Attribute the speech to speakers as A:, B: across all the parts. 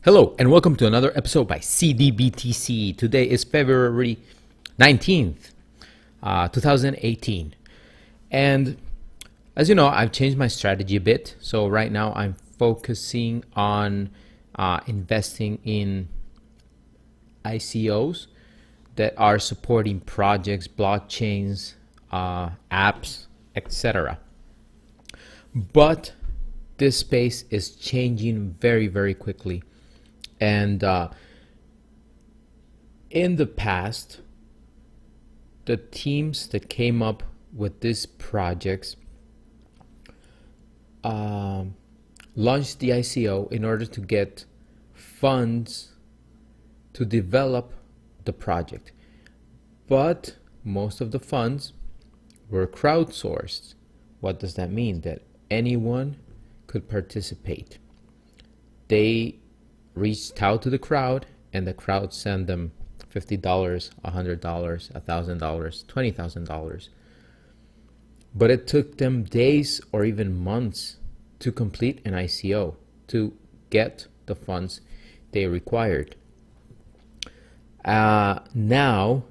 A: Hello and welcome to another episode by CDBTC. Today is February 19th, 2018. And as you know, I've changed my strategy a bit. So right now I'm focusing on investing in ICOs that are supporting projects, blockchains, apps, etc. But this space is changing very, very quickly. And in the past, the teams that came up with these projects launched the ICO in order to get funds to develop the project. But most of the funds were crowdsourced. What does that mean? That anyone could participate. They reached out to the crowd, and the crowd sent them $50, $100, $1,000, $20,000. But it took them days or even months to complete an ICO to get the funds they required. Now,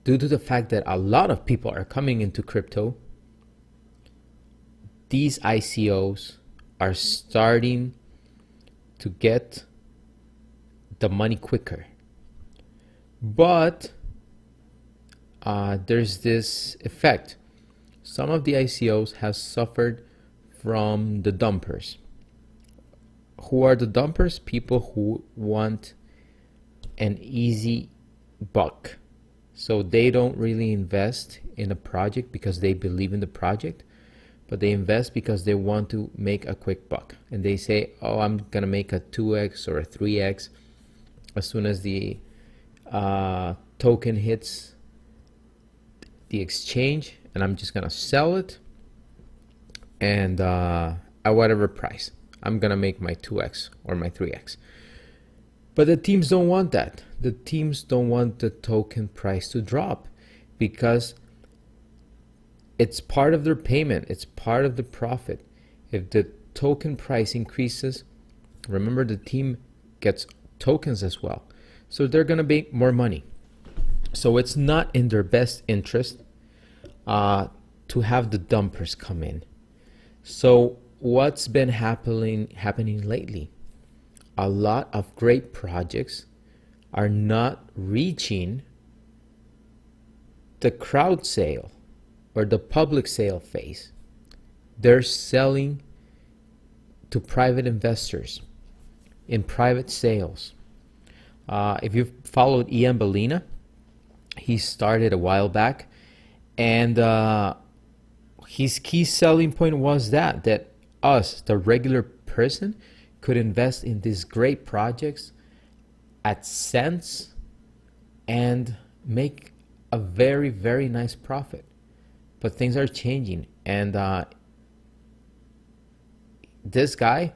A: due to the fact that a lot of people are coming into crypto, these ICOs are starting to get the money quicker. But there's this effect. Some of the ICOs have suffered from the dumpers. Who are the dumpers? People who want an easy buck. So they don't really invest in a project because they believe in the project, but they invest because they want to make a quick buck. And they say, oh, I'm going to make a 2x or a 3x as soon as the token hits the exchange, and I'm just going to sell it, and at whatever price. I'm going to make my 2x or my 3x. But the teams don't want that. The teams don't want the token price to drop because it's part of their payment. It's part of the profit. If the token price increases, remember the team gets tokens as well. So they're going to make more money. So it's not in their best interest to have the dumpers come in. So what's been happening lately? A lot of great projects are not reaching the crowd sale or the public sale phase. They're selling to private investors in private sales. If you've followed Ian Bellina, he started a while back, and his key selling point was that us, the regular person, could invest in these great projects at cents and make a very, very nice profit. But things are changing, and this guy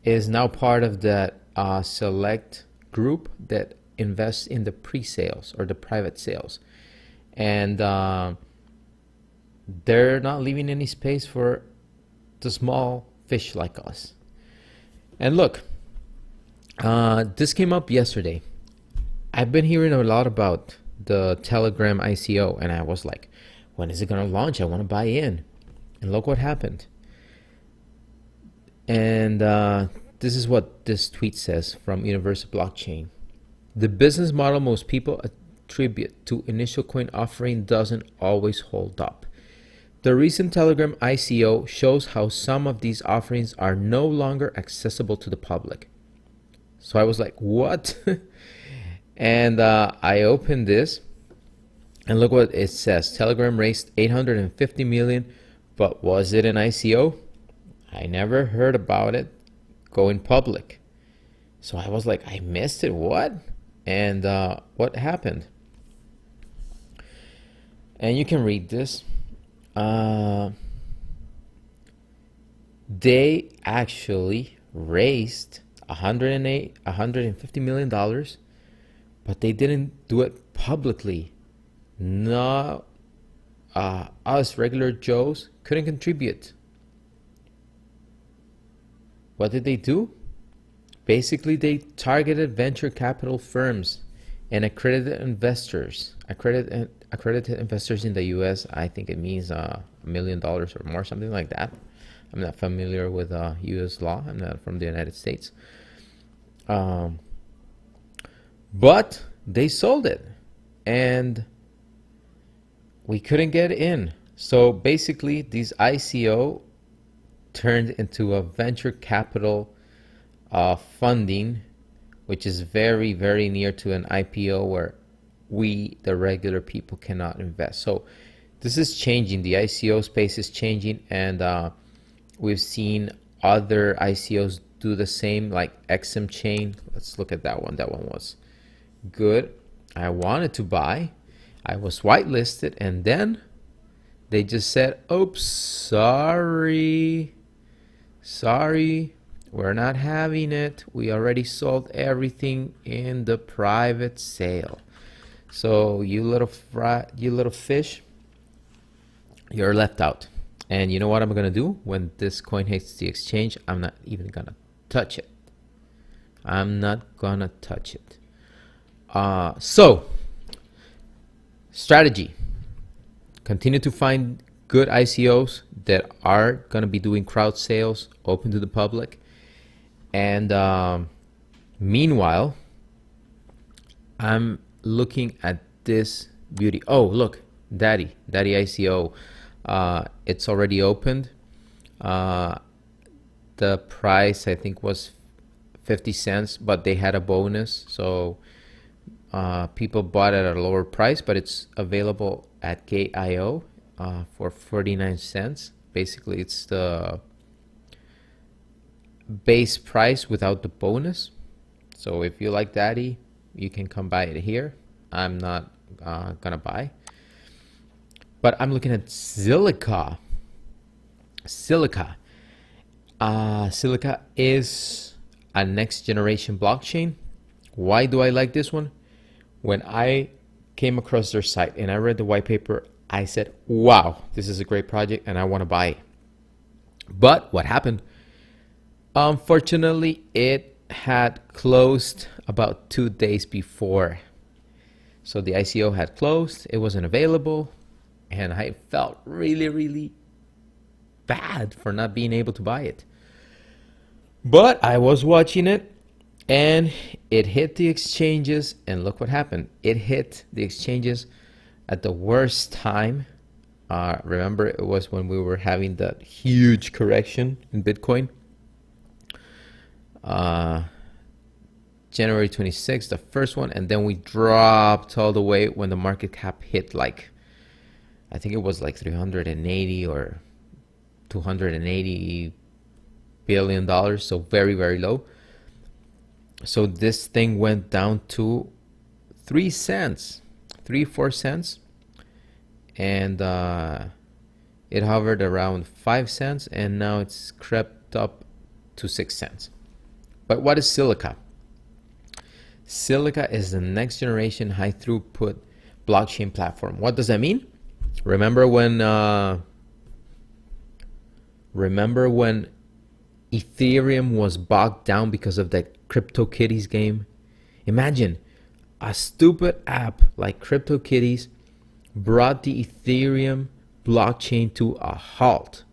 A: is now part of that select group that invests in the pre-sales or the private sales, and they're not leaving any space for the small fish like us. And look, this came up yesterday. I've been hearing a lot about the Telegram ICO, and I was like, when is it going to launch? I want to buy in. And look what happened. And this is what this tweet says from Universal Blockchain. The business model most people attribute to initial coin offering doesn't always hold up. The recent Telegram ICO shows how some of these offerings are no longer accessible to the public. So I was like, what? And I opened this, and look what it says. Telegram raised $850 million, but was it an ICO? I never heard about it going public. So I was like, I missed it. What? And what happened? And you can read this. They actually raised $150 million, but they didn't do it publicly. No, us regular Joes couldn't contribute. what did they do? Basically, they targeted venture capital firms and accredited investors. Accredited investors in the U.S., I think it means $1 million or more, something like that. I'm not familiar with U.S. law. I'm not from the United States. But they sold it, and we couldn't get in. So basically, these ICO turned into a venture capital funding, which is very, very near to an IPO where we, the regular people, cannot invest. So this is changing. The ICO space is changing, and we've seen other ICOs do the same, like XM Chain. Let's look at that one. That one was good. I wanted to buy. I was whitelisted, and then they just said, oops, sorry, we're not having it. We already sold everything in the private sale. So you little fish, you're left out. And you know what I'm gonna do when this coin hits the exchange? I'm not even gonna touch it. I'm not gonna touch it. So strategy: continue to find good ICOs that are gonna be doing crowd sales, open to the public. And meanwhile, I'm looking at this beauty. Oh, look, Daddy ICO. It's already opened. The price, I think, was 50 cents, but they had a bonus, so people bought it at a lower price, but it's available at Gate.io for 49 cents. Basically, it's the base price without the bonus. So if you like Daddy, you can come buy it here. I'm not gonna buy, but I'm looking at Zilliqa. Zilliqa is a next generation blockchain. Why do I like this one? When I came across their site and I read the white paper, I said, wow, this is a great project and I want to buy it. But what happened? Unfortunately, it had closed about 2 days before. So the ICO had closed, it wasn't available, and I felt really, really bad for not being able to buy it. But I was watching it, and it hit the exchanges, and look what happened. It hit the exchanges at the worst time. Remember, it was when we were having that huge correction in Bitcoin. January 26th, the first one, and then we dropped all the way when the market cap hit, like, I think it was like 380 or 280 billion dollars, so very, very low. So this thing went down to 3 cents, 4 cents, and it hovered around 5 cents, and now it's crept up to 6 cents. But what is Zilliqa? Zilliqa is the next generation high throughput blockchain platform. What does that mean? Remember when Ethereum was bogged down because of that CryptoKitties game? Imagine a stupid app like CryptoKitties brought the Ethereum blockchain to a halt.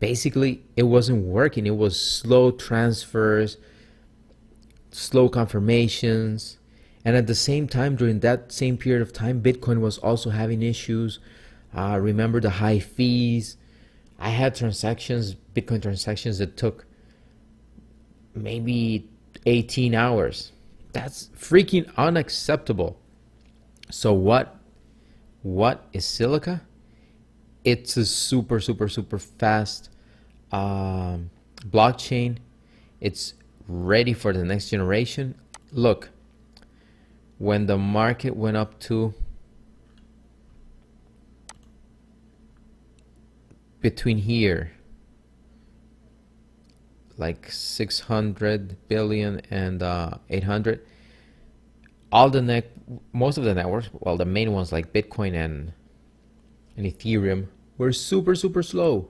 A: Basically, it wasn't working. It was slow transfers, slow confirmations, and at the same time, during that same period of time, Bitcoin was also having issues. Remember the high fees? I had Bitcoin transactions that took maybe 18 hours. That's freaking unacceptable. So what is Zilliqa? It's a super fast blockchain. It's ready for the next generation. Look, when the market went up to between here, like 600 billion and 800, most of the networks, well, the main ones like Bitcoin and Ethereum, were super slow.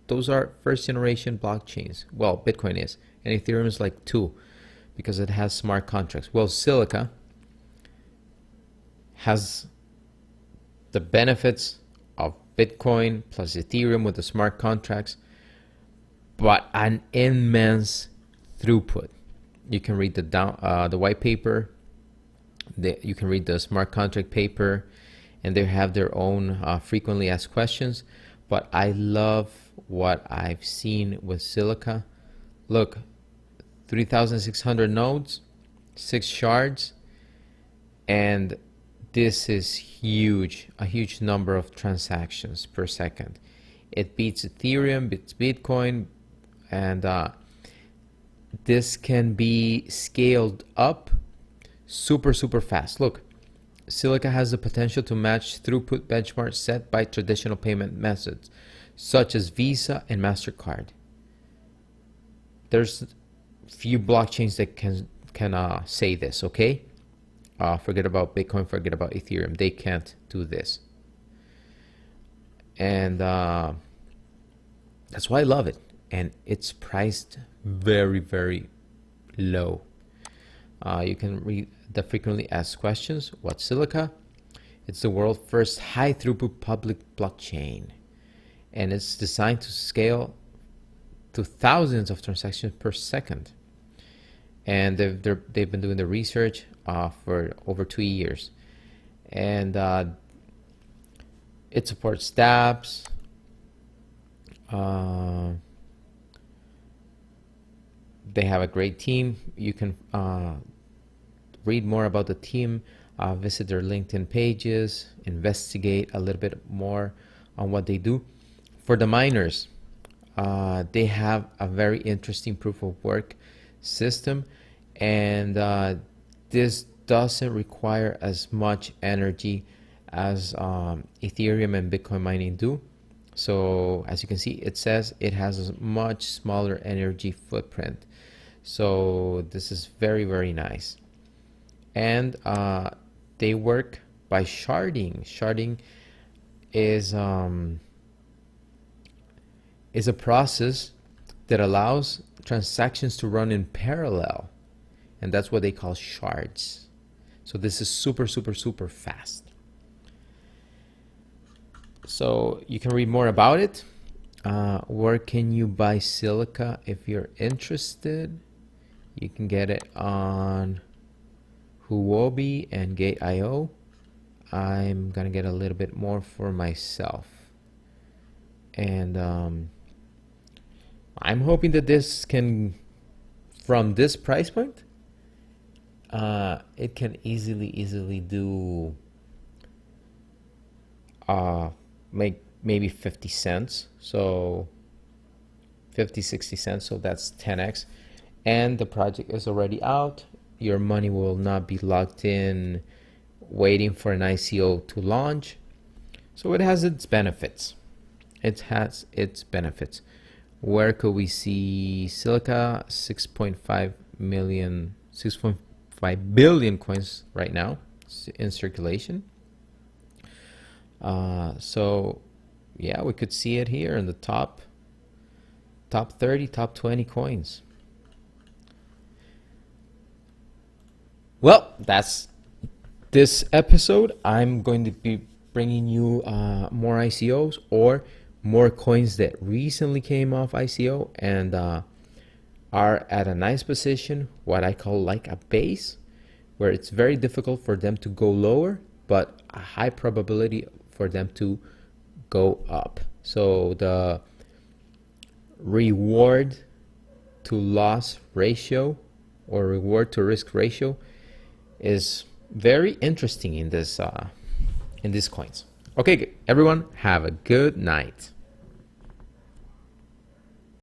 A: those are first generation blockchains. Well, Bitcoin is, and Ethereum is like 2 because it has smart contracts. Well, Zilliqa has the benefits of Bitcoin plus Ethereum with the smart contracts, but an immense throughput. You can read the white paper, you can read the smart contract paper, and they have their own frequently asked questions. But I love what I've seen with Zilliqa. Look, 3,600 nodes, 6 shards, and this is huge, a huge number of transactions per second. It beats Ethereum, beats Bitcoin, and this can be scaled up super fast. Look, Zilliqa has the potential to match throughput benchmarks set by traditional payment methods such as Visa and MasterCard. There's few blockchains that can say this, okay? Forget about Bitcoin, forget about Ethereum. They can't do this. And that's why I love it. And it's priced very low. You can read the frequently asked questions. What's Zilliqa? It's the world's first high throughput public blockchain. And it's designed to scale to thousands of transactions per second. And they've been doing the research for over 2 years. And it supports dApps. They have a great team. You can read more about the team, visit their LinkedIn pages, investigate a little bit more on what they do. For the miners, they have a very interesting proof of work system, and this doesn't require as much energy as Ethereum and Bitcoin mining do. So as you can see, it says it has a much smaller energy footprint. So this is very nice. And they work by sharding. Sharding is a process that allows transactions to run in parallel, and that's what they call shards. So this is super fast. So you can read more about it. Where can you buy Zilliqa if you're interested? You can get it on Huobi and Gate.io. I'm gonna get a little bit more for myself, and I'm hoping that this can, from this price point, it can easily do make maybe 50 cents, so 50-60 cents, so that's 10x. And the project is already out. Your money will not be locked in waiting for an ICO to launch. So it has its benefits. It has its benefits. Where could we see Zilliqa? 6.5 billion coins right now in circulation. So yeah, we could see it here in the top 30, top 20 coins. Well, that's this episode. I'm going to be bringing you more ICOs or more coins that recently came off ICO and are at a nice position, what I call like a base, where it's very difficult for them to go lower, but a high probability for them to go up. So the reward to loss ratio or reward to risk ratio is very interesting in this in these coins. Okay, everyone, have a good night.